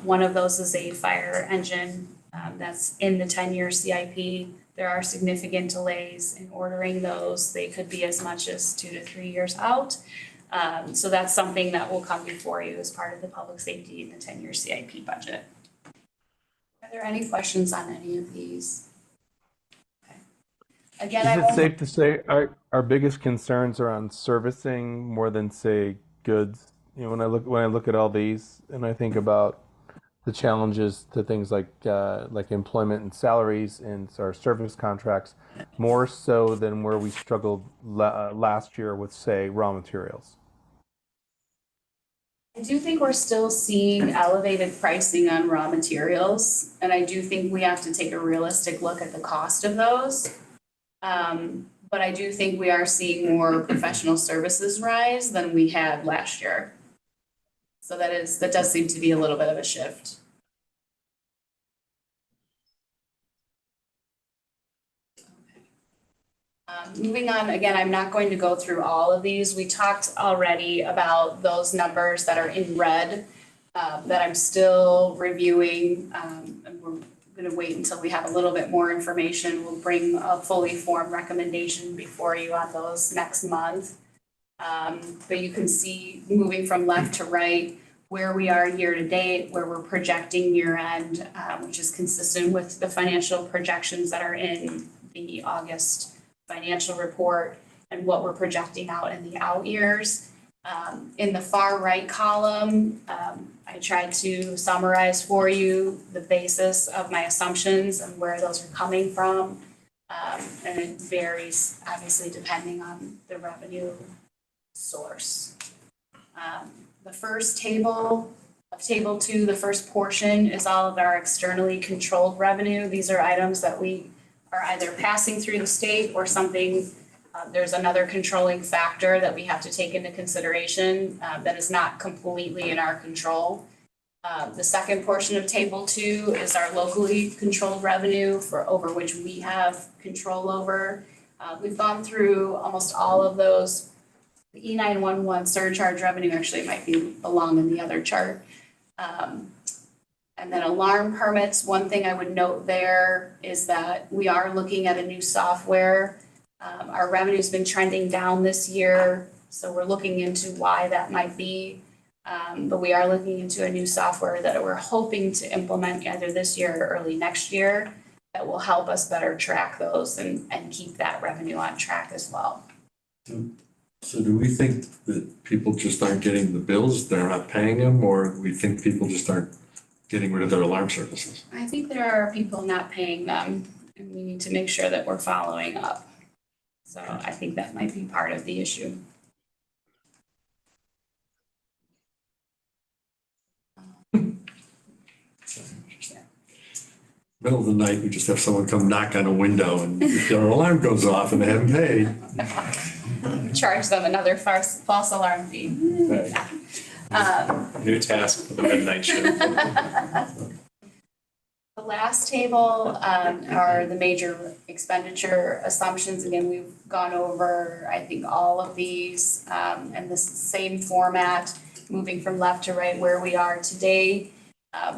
One of those is a fire engine that's in the 10-year CIP. There are significant delays in ordering those. They could be as much as 2 to 3 years out. So that's something that will come before you as part of the public safety in the 10-year CIP budget. Are there any questions on any of these? Okay. Again, I Is it won't. safe to say our biggest concerns are on servicing more than say goods? You know, when I look at all these and I think about the challenges to things like employment and salaries and our service contracts, more so than where we struggled last year with say raw materials. I do think we're still seeing elevated pricing on raw materials, and I do think we have to take a realistic look at the cost of those. But I do think we are seeing more professional services rise than we had last year. So that does seem to be a little bit of a shift. Moving on, again, I'm not going to go through all of these. We talked already about those numbers that are in red that I'm still reviewing. And we're going to wait until we have a little bit more information. We'll bring a fully formed recommendation before you on those next month. But you can see moving from left to right where we are year to date, where we're projecting year end, which is consistent with the financial projections that are in the August financial report and what we're projecting out in the out years. In the far right column, I tried to summarize for you the basis of my assumptions and where those are coming from. And it varies obviously depending on the revenue source. The first table of table 2, the first portion is all of our externally controlled revenue. These are items that we are either passing through the state or something. There's another controlling factor that we have to take into consideration that is not completely in our control. The second portion of table 2 is our locally controlled revenue over which we have control over. We've gone through almost all of those. The E911 surcharge revenue actually might belong in the other chart. And then alarm permits, one thing I would note there is that we are looking at a new software. Our revenue's been trending down this year, so we're looking into why that might be. But we are looking into a new software that we're hoping to implement either this year or early next year that will help us better track those and keep that revenue on track as well. So do we think that people just aren't getting the bills, they're not paying them, or we think people just aren't getting rid of their alarm services? I think there are people not paying them, and we need to make sure that we're following up. So I think that might be part of the issue. Middle of the night, we just have someone come knock on a window and their alarm goes off and they haven't paid. Charge them another false alarm fee. New task for the midnight shift. The last table are the major expenditure assumptions. Again, we've gone over, I think, all of these in the same format, moving from left to right where we are today,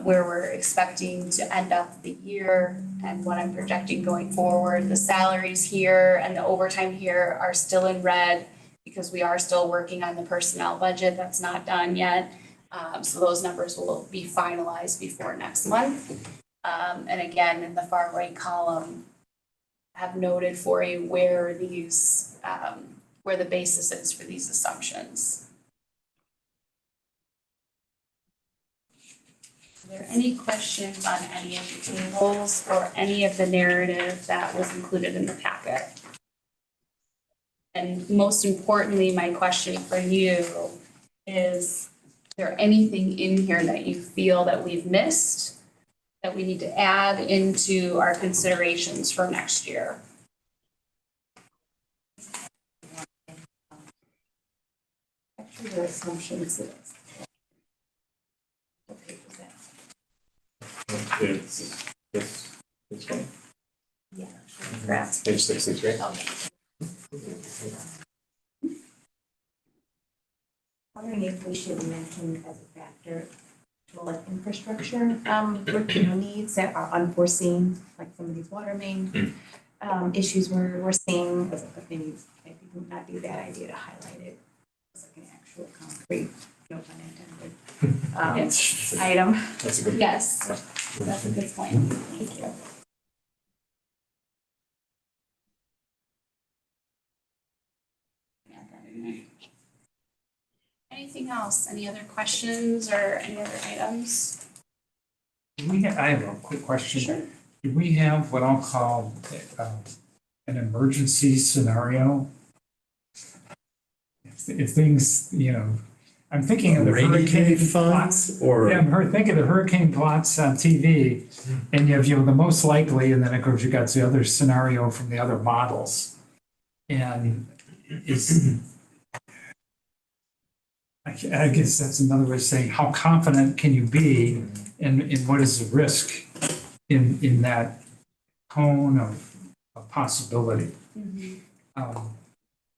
where we're expecting to end up the year and what I'm projecting going forward. The salaries here and the overtime here are still in red because we are still working on the personnel budget. That's not done yet. So those numbers will be finalized before next month. And again, in the far right column, I have noted for you where these, where the basis is for these assumptions. there any questions on any of the tables or any of the narrative that was included in the packet? And most importantly, my question for you is there anything in here that you feel that we've missed that we need to add into our considerations for next year? Actually, the assumptions is. What page is that? It's this one, Yeah. Correct. page 63. Okay. Wondering if we should mention as a factor to like infrastructure, needs that are unforeseen, like some of these water main issues we're seeing, I think it would not be a bad idea to highlight it as like an actual concrete, no pun intended, Yes. item. That's a good. Yes, that's a good point. Thank you. Add that in there. Anything else? Any other questions or any other items? I have a quick question. Sure. Do we have what I'll call an emergency scenario? If things, I'm thinking of the Rainy day hurricane plots. funds or? Yeah, I'm thinking of the hurricane plots on TV, and you have, the most likely, and then of course you got the other scenario from the other models. And I guess that's another way of saying, how confident can you be and what is the risk in that cone of possibility?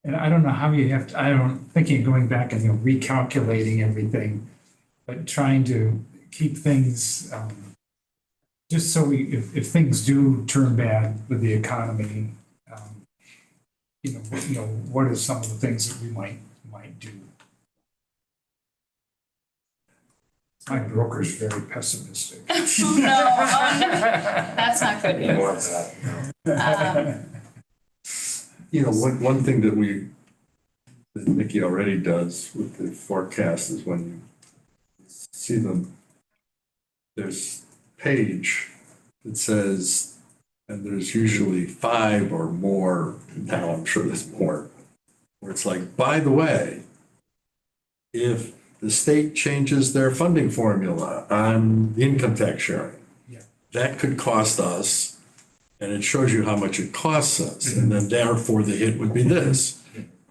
And I don't know how you have to, I don't thinking going back and recalculating everything, but trying to keep things just so if things do turn bad with the economy, what are some of the things that we might do? My broker's very pessimistic. Oh, no. That's not good You want news. that. One thing that Nikki already does with the forecast is when you see them, there's a page that says, and there's usually 5 or more, now I'm sure there's more, where it's like, by the way, if the state changes their funding formula on the income tax sharing, Yeah. that could cost us. And it shows you how much it costs us, and then therefore the hit would be this,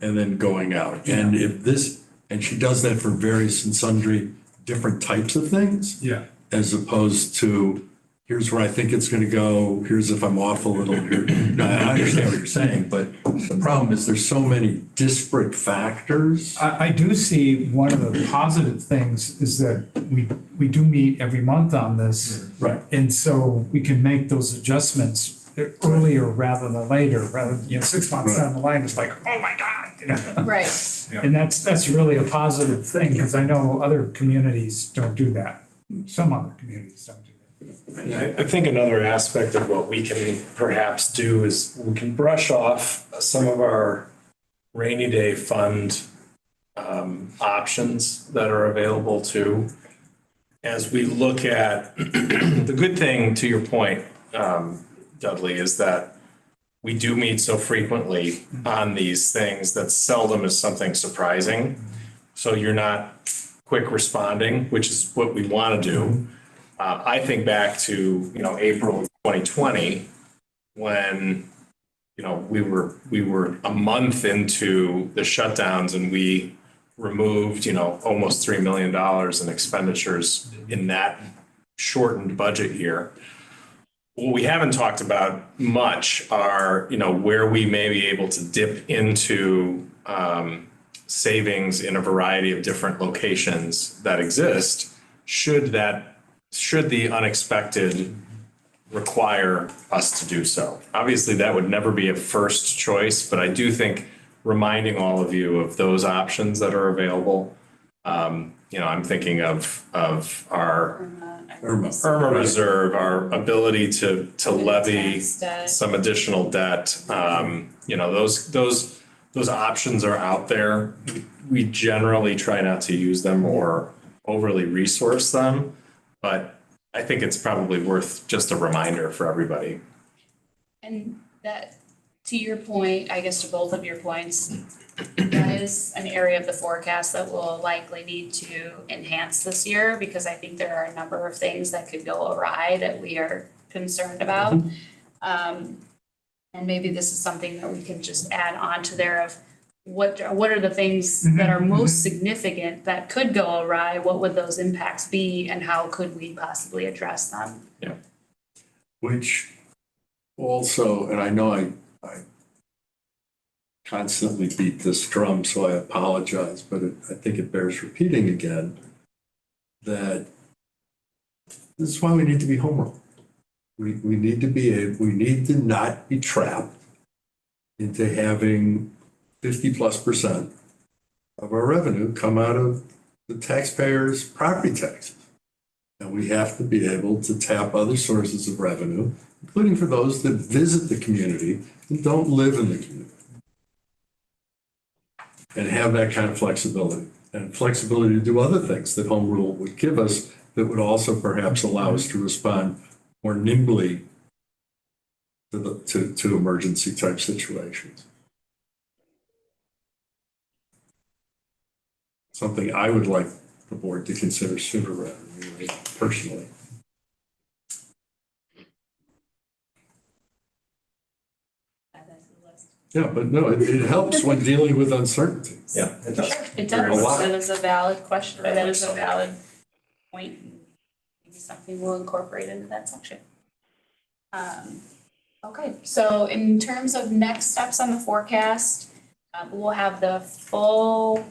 and then going out. And if this, and she does that for various and sundry different types of things, Yeah. as opposed to, here's where I think it's gonna go, here's if I'm off a little here. No, I understand what you're saying, but the problem is there's so many disparate factors. I do see one of the positive things is that we do meet every month on this. Right. And so we can make those adjustments earlier rather than later, rather than, 6 months down the line, it's like, oh my God. Right. And that's really a positive thing, because I know other communities don't do that. Some other communities don't do that. I think another aspect of what we can perhaps do is we can brush off some of our rainy day fund options that are available too. As we look at, the good thing, to your point, Dudley, is that we do meet so frequently on these things that seldom is something surprising. So you're not quick responding, which is what we want to do. I think back to, April of 2020, when, we were a month into the shutdowns and we removed, almost $3 million in expenditures in that shortened budget year. What we haven't talked about much are, where we may be able to dip into savings in a variety of different locations that exist, should the unexpected require us to do so. Obviously, that would never be a first choice, but I do think reminding all of you of those options that are available. I'm thinking of our IRMA reserve, our ability to levy some additional debt. Those options are out there. We generally try not to use them or overly resource them, but I think it's probably worth just a reminder for everybody. And that, to your point, I guess to both of your points, that is an area of the forecast that we'll likely need to enhance this year, because I think there are a number of things that could go awry that we are concerned about. And maybe this is something that we can just add on to there of what are the things that are most significant that could go awry? What would those impacts be, and how could we possibly address them? Which also, and I know I constantly beat this drum, so I apologize, but I think it bears repeating again, that this is why we need to be home rule. We need to not be trapped into having 50+% of our revenue come out of the taxpayers' property taxes. And we have to be able to tap other sources of revenue, including for those that visit the community and don't live in the community. And have that kind of flexibility and flexibility to do other things that home rule would give us that would also perhaps allow us to respond more nimbly to emergency type situations. Something I would like the board to consider sooner rather than later, personally. Add that to the list. Yeah, but no, it helps when dealing with uncertainty. Yeah, it does. It Very does, lot. that is a valid question, Very that much is a so. valid point, and maybe something we'll incorporate into that section. Okay, so in terms of next steps on the forecast, we'll have the full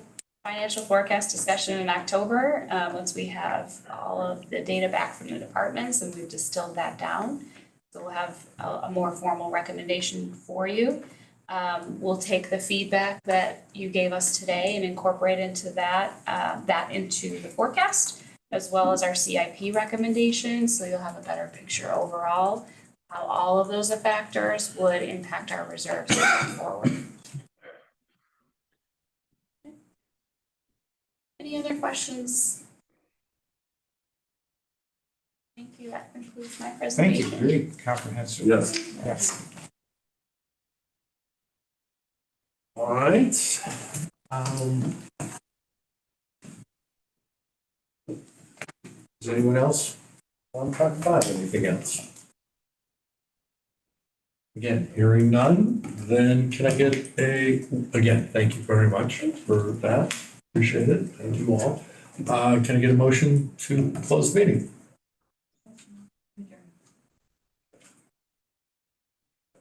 financial forecast discussion in October, once we have all of the data back from the departments and we've distilled that down. So we'll have a more formal recommendation for you. We'll take the feedback that you gave us today and incorporate into that into the forecast, as well as our CIP recommendations, so you'll have a better picture overall, how all of those factors would impact our reserves going forward. Any other questions? Thank you, that concludes my Thank presentation. you, very comprehensive. Yes. Yes. All right. Does anyone else want to talk about anything else? Again, hearing none, then can I get again, thank you very much for that. Appreciate it. Thank you all. Can I get a motion to close the meeting?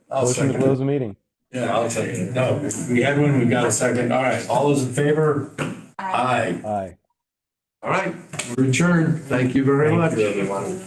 I'll Motion to second close it. the meeting. Yeah, I'll second it. No, we had one, we got a second. All right, all those in favor? Aye. Aye. All right, we're adjourned. Thank you very much. Thank you, everyone.